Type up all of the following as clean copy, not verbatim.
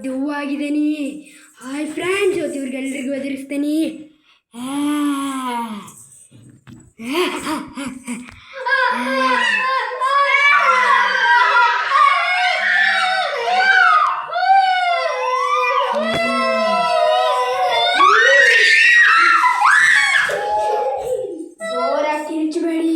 ದೆವ್ವಾಗಿದ್ದೀನಿ. Hi friends, ಇವತ್ತು ಇವ್ರಿಗೆಲ್ರಿಗೂ ಎದುರಿಸ್ತೀನಿ. ಜೋರಾಗಿ ಕಿರಿಚಬೇಡಿ.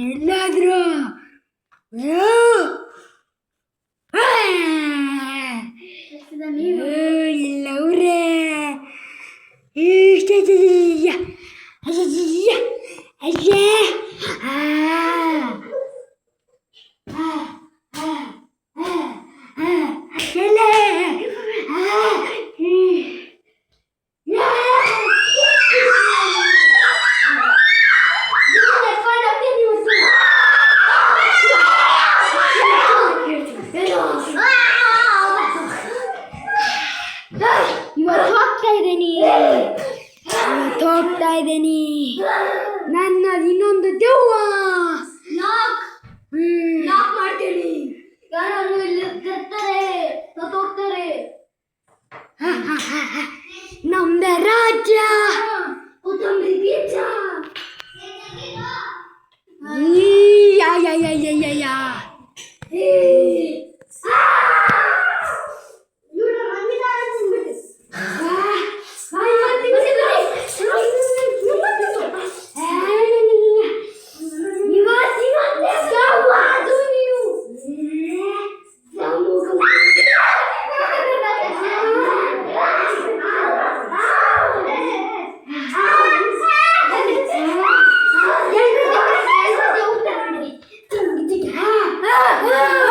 ಎಲ್ಲಾದ್ರು ಇಲ್ಲವ್ರೆ ಇಷ್ಟ ಹೋಗ್ತಾ ಇದ್ದೀನಿ. ನನ್ನದು ಇನ್ನೊಂದು ದೆವ್ವ. ಲಾಕ್ ಮಾಡ್ತೀನಿ. ಯಾರು ಇಲ್ಲಿ ಬರ್ತಾರೆ, ಹೋಗ್ತಾರೆ. ನಮ್ದೇ ರಾಜ್ಯ. Ah!